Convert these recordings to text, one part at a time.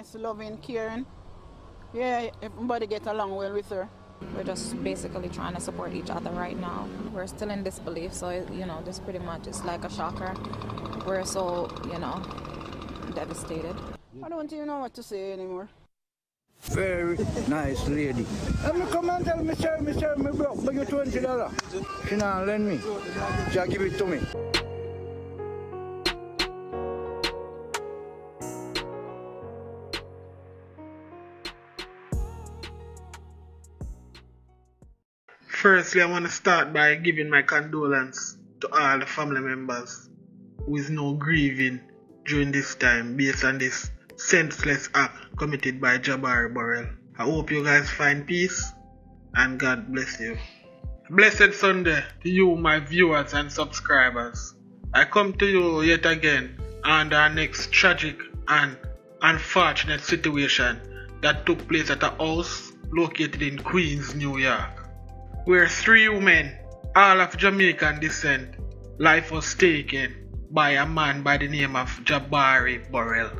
nice, loving, caring. Yeah, everybody get along well with her. We're just basically trying to support each other right now. We're still in disbelief, so, this pretty much is like a shocker. We're so, devastated. I don't even know what to say anymore. Very nice lady. Let me come and tell me, sir, me broke, but you $20. She not lend me. She'll give it to me. Firstly, I want to start by giving my condolence to all the family members who is now grieving during this time based on this senseless act committed by Jabari Burrell. I hope you guys find peace and God bless you. Blessed Sunday to you, my viewers and subscribers. I come to you yet again on our next tragic and unfortunate situation that took place at a house located in Queens, New York, where 3 women, all of Jamaican descent, life was taken by a man by the name of Jabari Burrell,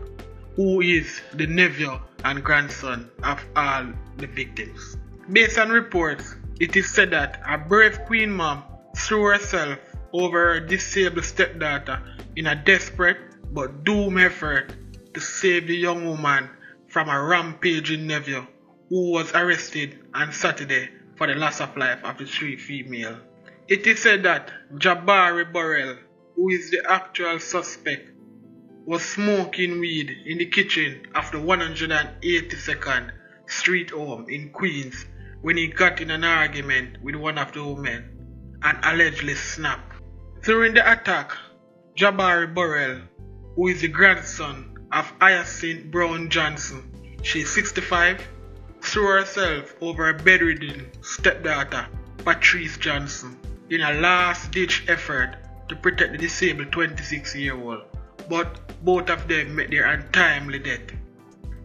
who is the nephew and grandson of all the victims. Based on reports, it is said that a brave queen mom threw herself over her disabled stepdaughter in a desperate but doomed effort to save the young woman from a rampaging nephew who was arrested on Saturday for the loss of life of the 3 females. It is said that Jabari Burrell, who is the actual suspect, was smoking weed in the kitchen of the 182nd Street home in Queens when he got in an argument with one of the women and allegedly snapped. During the attack, Jabari Burrell, who is the grandson of Hyacinth Brown Johnson, she is 65, threw herself over her bedridden stepdaughter, Patrice Johnson, in a last-ditch effort to protect the disabled 26-year-old, but both of them met their untimely death.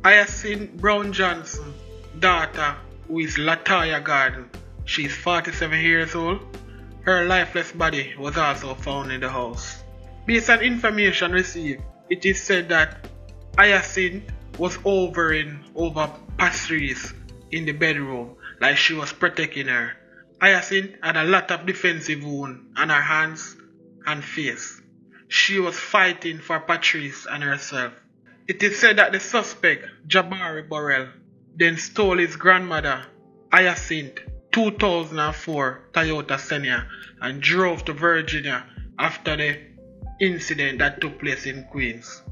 Hyacinth Brown Johnson, daughter, who is Lataya Garden, she is 47 years old. Her lifeless body was also found in the house. Based on information received, it is said that Hyacinth was hovering over Patrice in the bedroom like she was protecting her. Hyacinth had a lot of defensive wounds on her hands and face. She was fighting for Patrice and herself. It is said that the suspect, Jabari Burrell, then stole his grandmother, Hyacinth, 2004 Toyota Senna and drove to Virginia after the incident that took place in Queens.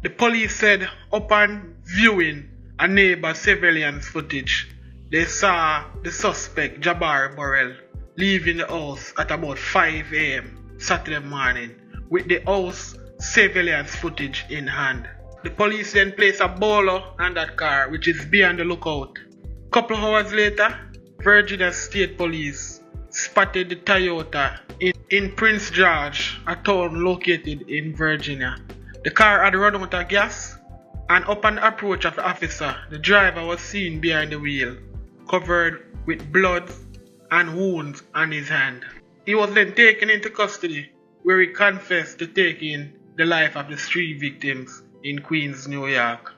The police said upon viewing a neighbor's surveillance footage, they saw the suspect, Jabari Burrell, leaving the house at about 5 a.m. Saturday morning with the house surveillance footage in hand. The police then placed a bowler on that car, which is beyond the lookout. Couple hours later, Virginia State Police spotted the Toyota in Prince George, a town located in Virginia. The car had run out of gas, and upon the approach of the officer, the driver was seen behind the wheel, covered with blood and wounds on his hand. He was then taken into custody, where he confessed to taking the life of the 3 victims in Queens, New York.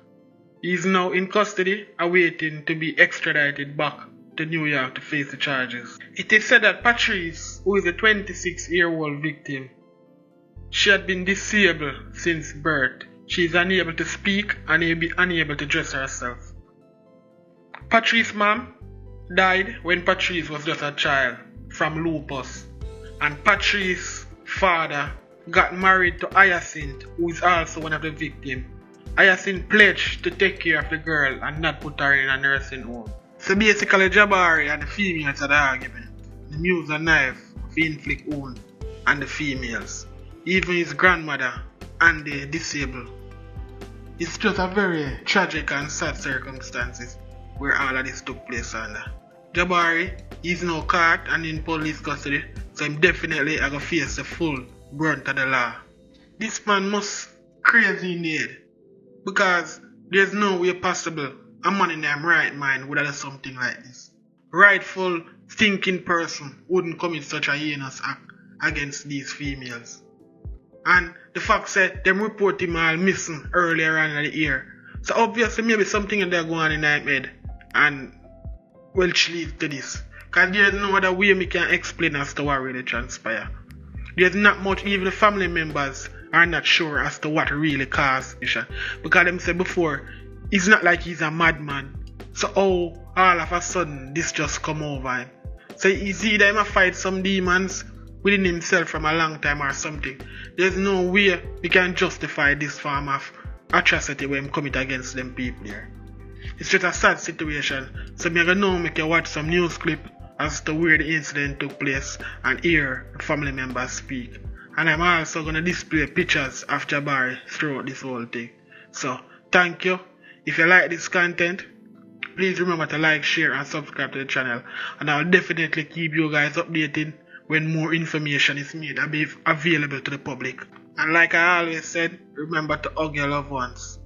He is now in custody, awaiting to be extradited back to New York to face the charges. It is said that Patrice, who is a 26-year-old victim, she had been disabled since birth. She is unable to speak and unable to dress herself. Patrice's mom died when Patrice was just a child from lupus, and Patrice's father got married to Hyacinth, who is also one of the victims. Hyacinth pledged to take care of the girl and not put her in a nursing home. So basically, Jabari and the females had the argument. The use a knife to inflict wounds on the females, even his grandmother and the disabled. It's just a very tragic and sad circumstances where all of this took place under. Jabari is now caught and in police custody, so I'm definitely going to face the full brunt of the law. This man must crazy in the head, because there's no way possible a man in their right mind would have done something like this. Rightful thinking person wouldn't commit such a heinous act against these females. And the fact that them report him all missing earlier on in the year, So obviously maybe something in there going on in my head and which leads to this. Because there's no other way me can explain as to what really transpired. There's not much, even the family members are not sure as to what really caused it. Because them said before, it's not like he's a madman. So all of a sudden this just come over him. So it's either him fight some demons within himself from a long time or something. There's no way we can justify this form of atrocity when him commit against them people here. It's just a sad situation. So I'm gonna know make you watch some news clip as to where the incident took place and hear the family members speak. And I'm also gonna display pictures of Jabari throughout this whole thing. So thank you. If you like this content, please remember to like, share and subscribe to the channel. And I'll definitely keep you guys updated when more information is made available to the public. And like I always said, remember to hug your loved ones.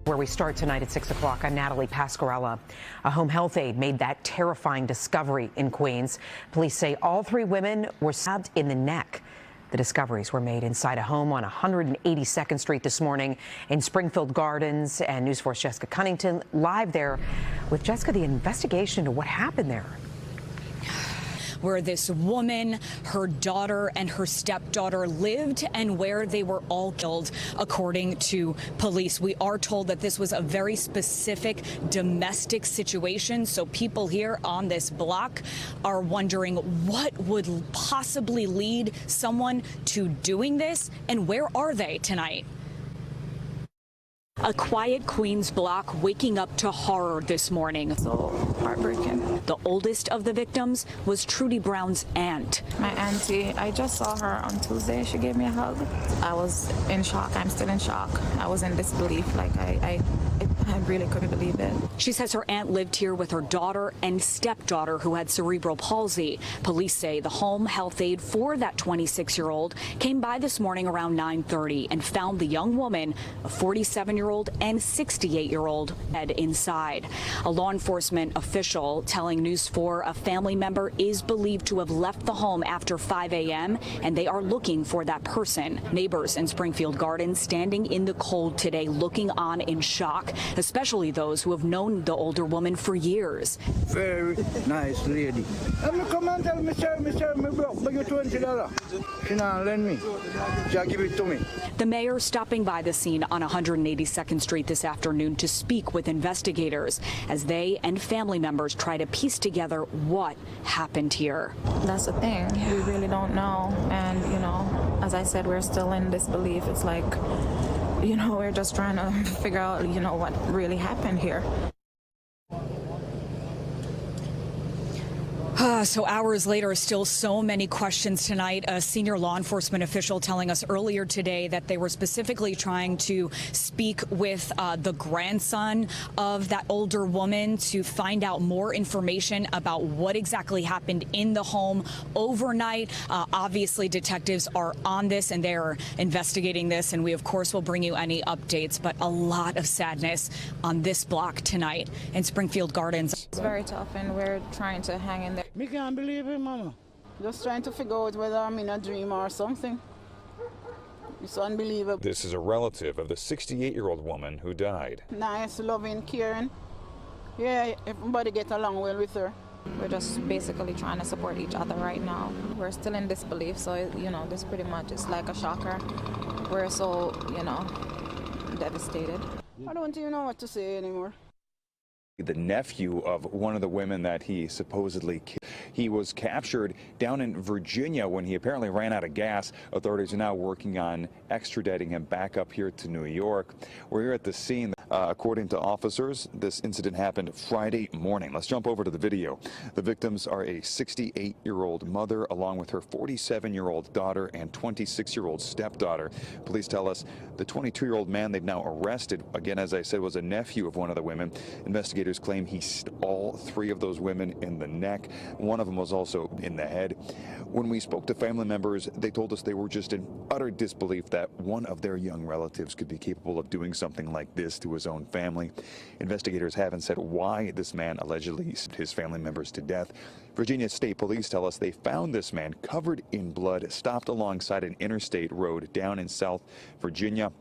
Where we start tonight at 6 o'clock, I'm Natalie Pasquarella. A home health aide made that terrifying discovery in Queens. Police say all 3 women were stabbed in the neck. The discoveries were made inside a home on 182nd Street this morning in Springfield Gardens. And News 4's Jessica Cunnington live there with Jessica, the investigation into what happened there. Where this woman, her daughter, and her stepdaughter lived and where they were all killed, according to police. We are told that this was a very specific domestic situation, so people here on this block are wondering what would possibly lead someone to doing this, and where are they tonight? A quiet Queens block waking up to horror this morning. So heartbreaking. The oldest of the victims was Trudy Brown's aunt. My auntie, I just saw her on Tuesday. She gave me a hug. I was in shock. I'm still in shock. I was in disbelief. Like I really couldn't believe it. She says her aunt lived here with her daughter and stepdaughter who had cerebral palsy. Police say the home health aide for that 26-year-old came by this morning around 9:30 and found the young woman, a 47-year-old and 68-year-old, dead inside. A law enforcement official telling News 4 a family member is believed to have left the home after 5 a.m. and they are looking for that person. Neighbors in Springfield Gardens standing in the cold today looking on in shock, especially those who have known the older woman for years. Very nice lady. I'm come and tell me, sir, me broke, but you $20. She not lend me. She give it to me. The mayor stopping by the scene on 182nd Street this afternoon to speak with investigators as they and family members try to piece together what happened here. That's the thing. We really don't know. And, you know, as I said, we're still in disbelief. It's like, you know, we're just trying to figure out, you know, what really happened here. So hours later, still so many questions tonight. A senior law enforcement official telling us earlier today that they were specifically trying to speak with the grandson of that older woman to find out more information about what exactly happened in the home overnight. Obviously, detectives are on this and they're investigating this, and we, of course, will bring you any updates. But a lot of sadness on this block tonight in Springfield Gardens. It's very tough, and we're trying to hang in there. Me can't believe it, mama. Just trying to figure out whether I'm in a dream or something. It's unbelievable. This is a relative of the 68-year-old woman who died. Nice, loving, caring. Yeah, everybody get along well with her. We're just basically trying to support each other right now. We're still in disbelief, so, you know, this pretty much is like a shocker. We're so, you know, devastated. I don't even know what to say anymore. The nephew of one of the women that he supposedly killed. He was captured down in Virginia when he apparently ran out of gas. Authorities are now working on extraditing him back up here to New York. We're here at the scene. According to officers, this incident happened Friday morning. Let's jump over to the video. The victims are a 68-year-old mother along with her 47-year-old daughter and 26-year-old stepdaughter. Police tell us the 22-year-old man they've now arrested, again, as I said, was a nephew of one of the women. Investigators claim he stabbed all 3 of those women in the neck. One of them was also in the head. When we spoke to family members, they told us they were just in utter disbelief that one of their young relatives could be capable of doing something like this to his own family. Investigators haven't said why this man allegedly stabbed his family members to death. Virginia State Police tell us they found this man covered in blood, stopped alongside an interstate road down in South Virginia.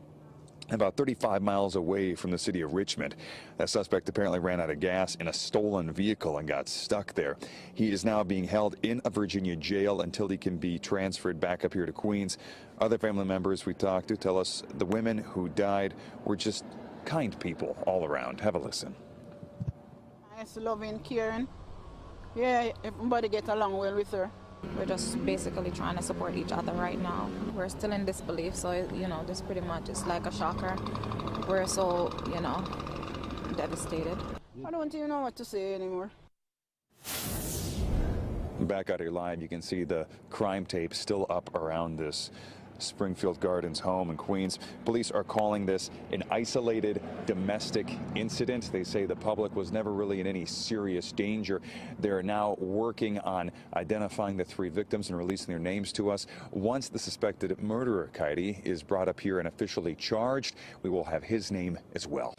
about 35 miles away from the city of Richmond. That suspect apparently ran out of gas in a stolen vehicle and got stuck there. He is now being held in a Virginia jail until he can be transferred back up here to Queens. Other family members we talked to tell us the women who died were just kind people all around. Have a listen. Nice, loving, caring. Yeah, everybody get along well with her. We're just basically trying to support each other right now. We're still in disbelief, so, you know, this pretty much is like a shocker. We're so, you know, devastated. I don't even know what to say anymore. Back out here live, you can see the crime tape still up around this Springfield Gardens home in Queens. Police are calling this an isolated domestic incident. They say the public was never really in any serious danger. They're now working on identifying the 3 victims and releasing their names to us. Once the suspected murderer, Kaidi, is brought up here and officially charged, we will have his name as well.